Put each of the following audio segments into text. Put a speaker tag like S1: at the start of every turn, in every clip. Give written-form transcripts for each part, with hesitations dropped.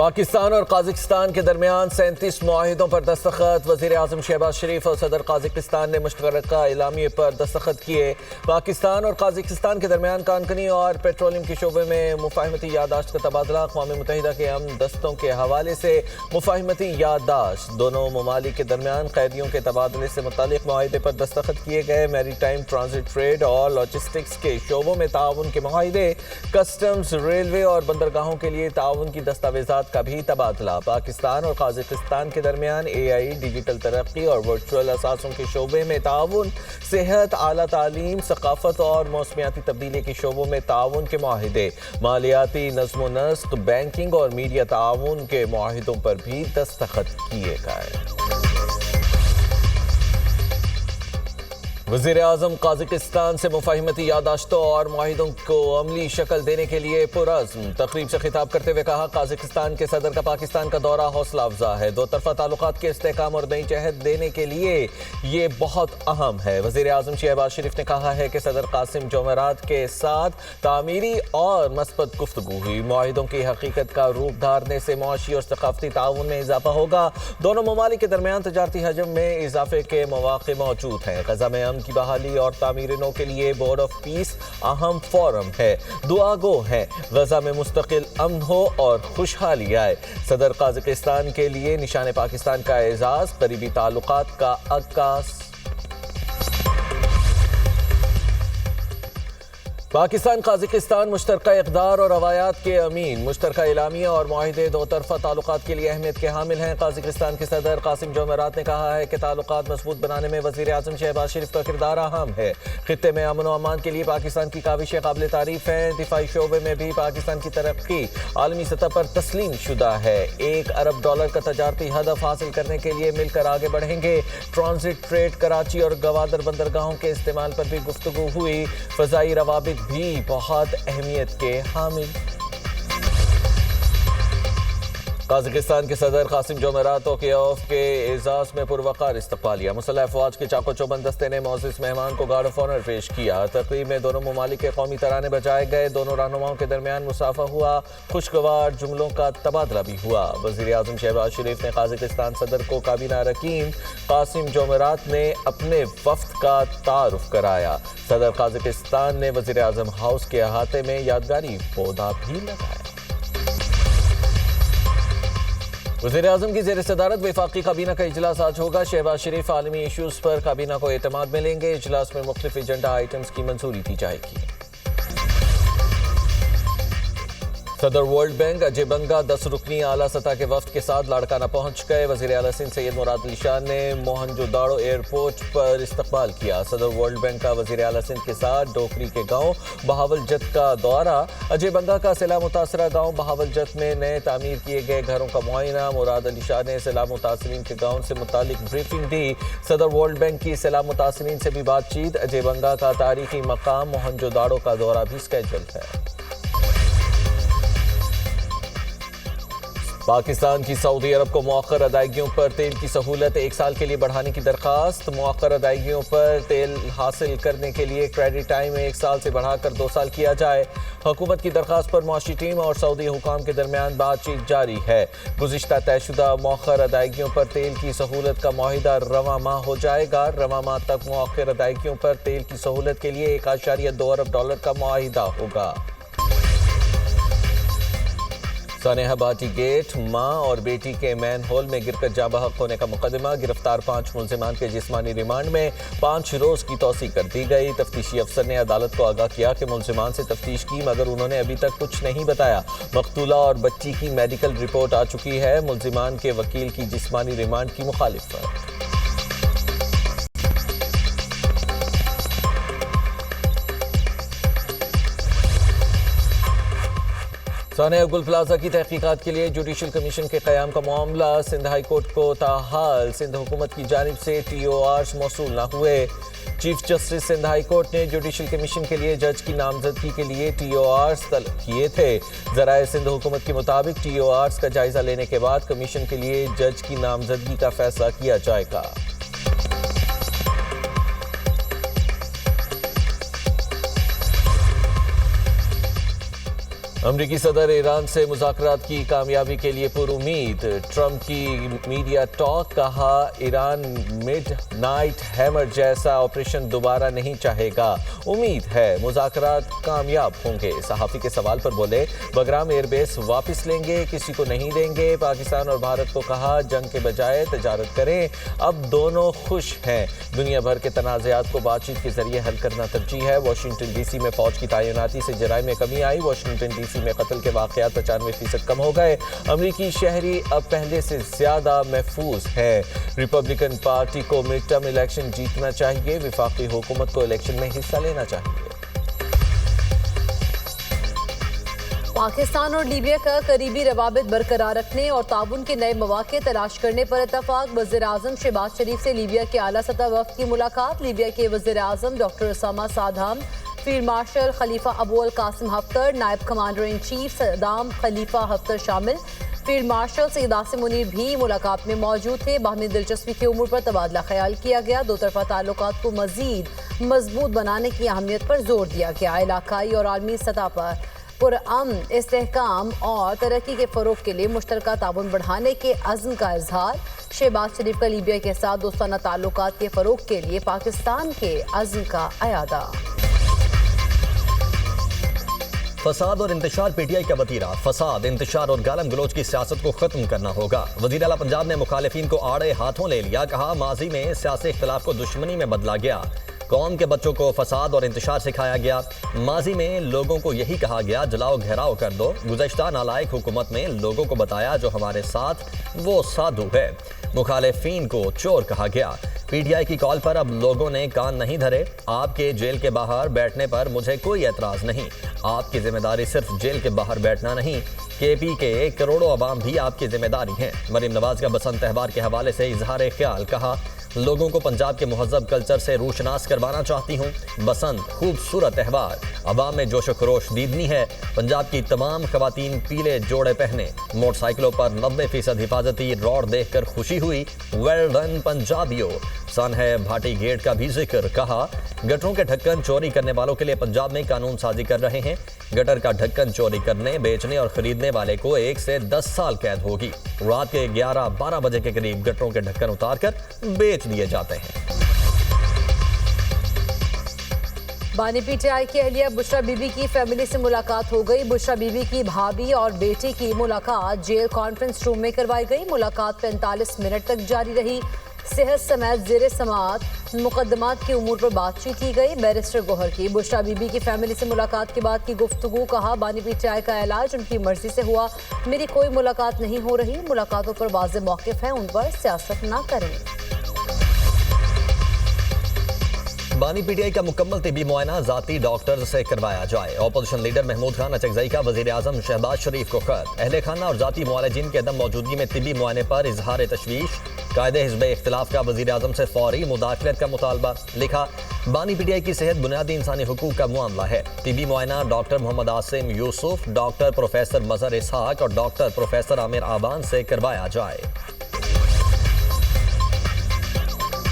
S1: پاکستان اور قازقستان کے درمیان 37 معاہدوں پر دستخط۔ وزیر اعظم شہباز شریف اور صدر قازقستان نے مشترکہ اعلامیے پر دستخط کیے۔ پاکستان اور قازقستان کے درمیان کانکنی اور پیٹرولیم کے شعبے میں مفاہمتی یادداشت کا تبادلہ۔ اقوام متحدہ کے امن دستوں کے حوالے سے مفاہمتی یادداشت۔ دونوں ممالک کے درمیان قیدیوں کے تبادلے سے متعلق معاہدے پر دستخط کیے گئے۔ میری ٹائم، ٹرانزٹ ٹریڈ اور لاجسٹکس کے شعبوں میں تعاون کے معاہدے۔ کسٹمز، ریلوے اور بندرگاہوں کے لیے تعاون کی دستاویزات کا بھی تبادلہ۔ پاکستان اور قازقستان کے درمیان AI، ڈیجیٹل ترقی اور ورچوئل اثاثوں کے شعبے میں تعاون۔ صحت، اعلیٰ تعلیم، ثقافت اور موسمیاتی تبدیلی کے شعبوں میں تعاون کے معاہدے۔ مالیاتی نظم و نسق، بینکنگ اور میڈیا تعاون کے معاہدوں پر بھی دستخط کیے گئے۔ وزیر اعظم قازقستان سے مفاہمتی یادداشتوں اور معاہدوں کو عملی شکل دینے کے لیے پرعزم۔ تقریب سے خطاب کرتے ہوئے کہا، قازقستان کے صدر کا پاکستان کا دورہ حوصلہ افزا ہے۔ دو طرفہ تعلقات کے استحکام اور نئی جہت دینے کے لیے یہ بہت اہم ہے۔ وزیر اعظم شہباز شریف نے کہا ہے کہ صدر قاسم جمعرات کے ساتھ تعمیری اور مثبت گفتگو ہوئی۔ معاہدوں کی حقیقت کا روپ دھارنے سے معاشی اور ثقافتی تعاون میں اضافہ ہوگا۔ دونوں ممالک کے درمیان تجارتی حجم میں اضافے کے مواقع موجود ہیں۔ غزہ میں امن کی بحالی اور تعمیر نو کے لیے بورڈ آف پیس اہم فورم ہے۔ دعا گو ہے غزہ میں مستقل امن ہو اور خوشحالی آئے۔ صدر قازقستان کے لیے نشان پاکستان کا اعزاز، قریبی تعلقات کا عکاس۔ پاکستان قازقستان مشترکہ اقدار اور روایات کے امین۔ مشترکہ اعلامیہ اور معاہدے دو طرفہ تعلقات کے لیے اہمیت کے حامل ہیں۔ قازقستان کے صدر قاسم جمعرات نے کہا ہے کہ تعلقات مضبوط بنانے میں وزیر اعظم شہباز شریف کا کردار اہم ہے۔ خطے میں امن و امان کے لیے پاکستان کی کاوشیں قابل تعریف ہیں۔ دفاعی شعبے میں بھی پاکستان کی ترقی عالمی سطح پر تسلیم شدہ ہے۔ $1 ارب کا تجارتی ہدف حاصل کرنے کے لیے مل کر آگے بڑھیں گے۔ ٹرانزٹ ٹریڈ، کراچی اور گوادر بندرگاہوں کے استعمال پر بھی گفتگو ہوئی۔ فضائی روابط بھی بہت اہمیت کے حامل۔ قازقستان کے صدر قاسم جمعرات توقیعف کے اعزاز میں پروقار استقبالیہ۔ مسلح افواج کے چاق و چوبند دستے نے معزز مہمان کو گارڈ آف آنر پیش کیا۔ تقریب میں دونوں ممالک کے قومی ترانے بجائے گئے۔ دونوں رہنماؤں کے درمیان مصافحہ ہوا۔ خوشگوار جملوں کا تبادلہ بھی ہوا۔ وزیر اعظم شہباز شریف نے قازقستان صدر کو کابینہ رکین قاسم جمعرات نے اپنے وفد کا تعارف کرایا۔ صدر قازقستان نے وزیر اعظم ہاؤس کے احاطے میں یادگاری پودا بھی لگایا۔ وزیر اعظم کی زیر صدارت وفاقی کابینہ کا اجلاس آج ہوگا۔ شہباز شریف عالمی ایشوز پر کابینہ کو اعتماد میں لیں گے۔ اجلاس میں مختلف ایجنڈا آئٹمز کی منظوری دی جائے گی۔ صدر ورلڈ بینک اجے بنگا 10 رکنی اعلیٰ سطح کے وفد کے ساتھ لاڑکانہ پہنچ گئے۔ وزیر اعلیٰ سندھ سید مراد علی شاہ نے موہنجو داڑو ایئرپورٹ پر استقبال کیا۔ صدر ورلڈ بینک کا وزیر اعلیٰ سندھ کے ساتھ ڈوکری کے گاؤں بہاول جت کا دورہ۔ اجے بنگا کا سیلاب متاثرہ گاؤں بہاول جت میں نئے تعمیر کیے گئے گھروں کا معائنہ۔ مراد علی شاہ نے سیلاب متاثرین کے گاؤں سے متعلق بریفنگ دی۔ صدر ورلڈ بینک کی سیلاب متاثرین سے بھی بات چیت۔ اجے بنگا کا تاریخی مقام موہنجو داڑو کا دورہ بھی اسکیجول ہے۔ پاکستان کی سعودی عرب کو مؤخر ادائیگیوں پر تیل کی سہولت 1 سال کے لیے بڑھانے کی درخواست۔ مؤخر ادائیگیوں پر تیل حاصل کرنے کے لیے کریڈٹ ٹائم 1 سال سے بڑھا کر 2 سال کیا جائے۔ حکومت کی درخواست پر معاشی ٹیم اور سعودی حکام کے درمیان بات چیت جاری ہے۔ گزشتہ طے شدہ مؤخر ادائیگیوں پر تیل کی سہولت کا معاہدہ رواں ماہ ہو جائے گا۔ رواں ماہ تک مؤخر ادائیگیوں پر تیل کی سہولت کے لیے $1.2 ارب کا معاہدہ ہوگا۔ سانحہ بھاٹی گیٹ، ماں اور بیٹی کے مین ہول میں گر کر جاں بحق ہونے کا مقدمہ۔ گرفتار 5 ملزمان کے جسمانی ریمانڈ میں 5 روز کی توسیع کر دی گئی۔ تفتیشی افسر نے عدالت کو آگاہ کیا کہ ملزمان سے تفتیش کی مگر انہوں نے ابھی تک کچھ نہیں بتایا۔ مقتولہ اور بچی کی میڈیکل رپورٹ آ چکی ہے۔ ملزمان کے وکیل کی جسمانی ریمانڈ کی مخالفت۔ سانحہ گل پلازہ کی تحقیقات کے لیے جوڈیشل کمیشن کے قیام کا معاملہ۔ سندھ ہائی کورٹ کو تاحال سندھ حکومت کی جانب سے TORs موصول نہ ہوئے۔ Chief justice Sindh high court نے جوڈیشل کمیشن کے لیے جج کی نامزدگی کے لیے TORs طلب کیے تھے۔ ذرائع سندھ حکومت کے مطابق TORs کا جائزہ لینے کے بعد کمیشن کے لیے جج کی نامزدگی کا فیصلہ کیا جائے گا۔ امریکی صدر ایران سے مذاکرات کی کامیابی کے لیے پر امید. ٹرمپ کی میڈیا ٹاک. کہا ایران مڈ نائٹ ہیمر جیسا آپریشن دوبارہ نہیں چاہے گا. امید ہے مذاکرات کامیاب ہوں گے. صحافی کے سوال پر بولے بگرام ایئر بیس واپس لیں گے, کسی کو نہیں دیں گے. پاکستان اور بھارت کو کہا جنگ کے بجائے تجارت کریں, اب دونوں خوش ہیں. دنیا بھر کے تنازعات کو بات چیت کے ذریعے حل کرنا ترجیح ہے. واشنگٹن ڈی سی میں فوج کی تعیناتی سے جرائم میں کمی آئی. واشنگٹن ڈی سی میں قتل کے واقعات 95% کم ہو گئے. امریکی شہری اب پہلے سے زیادہ محفوظ ہیں. ریپبلکن پارٹی کو مڈ ٹرم الیکشن جیتنا چاہیے. وفاقی حکومت کو الیکشن میں حصہ لینا چاہیے.
S2: پاکستان اور لیبیا کا قریبی روابط برقرار رکھنے اور تعاون کے نئے مواقع تلاش کرنے پر اتفاق. وزیر اعظم شہباز شریف سے لیبیا کے اعلیٰ سطح وفد کی ملاقات. لیبیا کے وزیر اعظم ڈاکٹر اسامہ صادام, فیلڈ مارشل خلیفہ ابو القاسم حفتر, نائب کمانڈر ان چیف صدام خلیفہ حفتر شامل. فیلڈ مارشل سید عاصم منیر بھی ملاقات میں موجود تھے. باہمی دلچسپی کے امور پر تبادلہ خیال کیا گیا. دو طرفہ تعلقات کو مزید مضبوط بنانے کی اہمیت پر زور دیا گیا. علاقائی اور عالمی سطح پر پرامن استحکام اور ترقی کے فروغ کے لیے مشترکہ تعاون بڑھانے کے عزم کا اظہار. شہباز شریف کا لیبیا کے ساتھ دوستانہ تعلقات کے فروغ کے لیے پاکستان کے عزم کا اعادہ.
S3: فساد اور انتشار پی ٹی آئی کا وتیرہ. فساد, انتشار اور گالم گلوچ کی سیاست کو ختم کرنا ہوگا. وزیر اعلیٰ پنجاب نے مخالفین کو آڑے ہاتھوں لے لیا. کہا ماضی میں سیاسی اختلاف کو دشمنی میں بدلا گیا. قوم کے بچوں کو فساد اور انتشار سکھایا گیا. ماضی میں لوگوں کو یہی کہا گیا جلاؤ گھیراؤ کر دو. گزشتہ نالائق حکومت میں لوگوں کو بتایا جو ہمارے ساتھ وہ سادھو ہے. مخالفین کو چور کہا گیا. پی ٹی آئی کی کال پر اب لوگوں نے کان نہیں دھرے. آپ کے جیل کے باہر بیٹھنے پر مجھے کوئی اعتراض نہیں. آپ کی ذمہ داری صرف جیل کے باہر بیٹھنا نہیں, کے پی کے کروڑوں عوام بھی آپ کی ذمہ داری ہیں. مریم نواز کا بسنت تہوار کے حوالے سے اظہار خیال. کہا لوگوں کو پنجاب کے مہذب کلچر سے روشناس کروانا چاہتی ہوں. بسنت خوبصورت تہوار, عوام میں جوش و خروش دیدنی ہے. پنجاب کی تمام خواتین پیلے جوڑے پہنے. موٹر سائیکلوں پر 90% حفاظتی روڈ دیکھ کر خوشی ہوئی. Well done پنجابیوں. سن ہے بھاٹی گیٹ کا بھی ذکر. کہا گٹروں کے ڈھکن چوری کرنے والوں کے لیے پنجاب میں قانون سازی کر رہے ہیں. گٹر کا ڈھکن چوری کرنے, بیچنے اور خریدنے والے کو 1 سے 10 سال قید ہوگی. رات کے 11-12 بجے کے قریب گٹروں کے ڈھکن اتار کر بیچ دیے جاتے ہیں.
S2: بانی پی ٹی آئی کی اہلیہ بشرا بی بی کی فیملی سے ملاقات ہو گئی. بشرا بی بی کی بھابھی اور بیٹی کی ملاقات جیل کانفرنس روم میں کروائی گئی. ملاقات 45 منٹ تک جاری رہی. صحت سمیت زیر سماعت مقدمات کے امور پر بات چیت کی گئی. بیرسٹر گوہر کی بشرا بی بی کی فیملی سے ملاقات کے بعد کی گفتگو. کہا بانی پی ٹی آئی کا علاج ان کی مرضی سے ہوا, میری کوئی ملاقات نہیں ہو رہی. ملاقاتوں پر واضح موقف ہے, ان پر سیاست نہ کریں.
S3: بانی پی ٹی آئی کا مکمل طبی معائنہ ذاتی ڈاکٹر سے کروایا جائے. اپوزیشن لیڈر محمود خان اچکزئی کا وزیر اعظم شہباز شریف کو خط. اہل خانہ اور ذاتی معالجین کے عدم موجودگی میں طبی معائنے پر اظہار تشویش. قائد حزب اختلاف کا وزیر اعظم سے فوری مداخلت کا مطالبہ. لکھا بانی پی ٹی آئی کی صحت بنیادی انسانی حقوق کا معاملہ ہے. طبی معائنہ ڈاکٹر محمد عاصم یوسف, ڈاکٹر پروفیسر مظہر اسحاق اور ڈاکٹر پروفیسر عامر آبان سے کروایا جائے.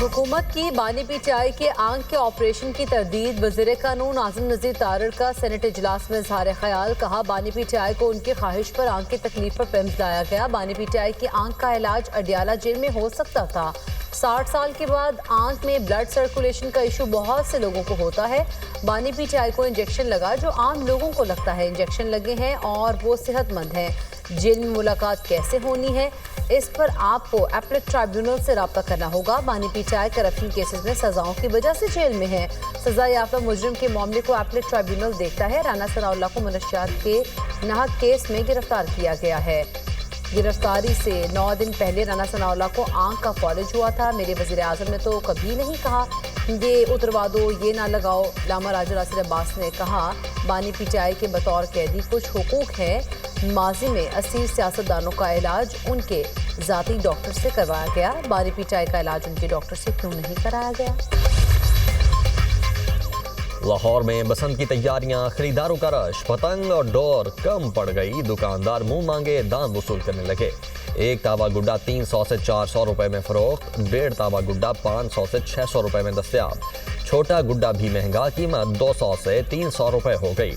S2: حکومت کی بانی پی ٹی آئی کے آنکھ کے آپریشن کی تردید. وزیر قانون اعظم نذیر تارڑ کا سینٹ اجلاس میں اظہار خیال. کہا بانی پی ٹی آئی کو ان کی خواہش پر آنکھ کی تکلیف پر پیمز لایا گیا. بانی پی ٹی آئی کی آنکھ کا علاج اڈیالہ جیل میں ہو سکتا تھا. 60 سال کے بعد آنکھ میں بلڈ سرکولیشن کا ایشو بہت سے لوگوں کو ہوتا ہے. بانی پی ٹی آئی کو انجیکشن لگا جو عام لوگوں کو لگتا ہے. انجیکشن لگے ہیں اور وہ صحت مند ہیں. جیل میں ملاقات کیسے ہونی ہے, اس پر آپ کو اپلیٹ ٹرائبیونل سے رابطہ کرنا ہوگا. بانی P T I corruption cases میں سزاؤں کی وجہ سے جیل میں ہے. سزا یافتہ مجرم کے معاملے کو اپلیٹ ٹرائبیونل دیکھتا ہے. رانا ثناء اللہ کو منشیات کے ناحق کیس میں گرفتار کیا گیا ہے. گرفتاری سے 9 دن پہلے رانا ثناء اللہ کو آنکھ کا فالج ہوا تھا. میرے وزیر اعظم نے تو کبھی نہیں کہا یہ اتروا دو, یہ نہ لگاؤ. علامہ راجہ ناصر عباس نے کہا بانی پی ٹی آئی کے بطور قیدی کچھ حقوق ہیں. ماضی میں اسیر سیاستدانوں کا علاج ان کے ذاتی ڈاکٹر سے کروایا گیا. بانی پی ٹی آئی کا علاج ان کے ڈاکٹر سے کیوں نہیں کرایا گیا؟
S3: لاہور میں بسنت کی تیاریاں, خریداروں کا رش. پتنگ اور ڈور کم پڑ گئی. دکاندار منہ مانگے دام وصول کرنے لگے. ایک تاوا گڈا 300 سے 400 روپے میں فروخت. 1.5 تاوا گڈا 500 سے 600 روپے میں دستیاب. چھوٹا گڈا بھی مہنگا, قیمت 200 سے 300 روپے ہو گئی.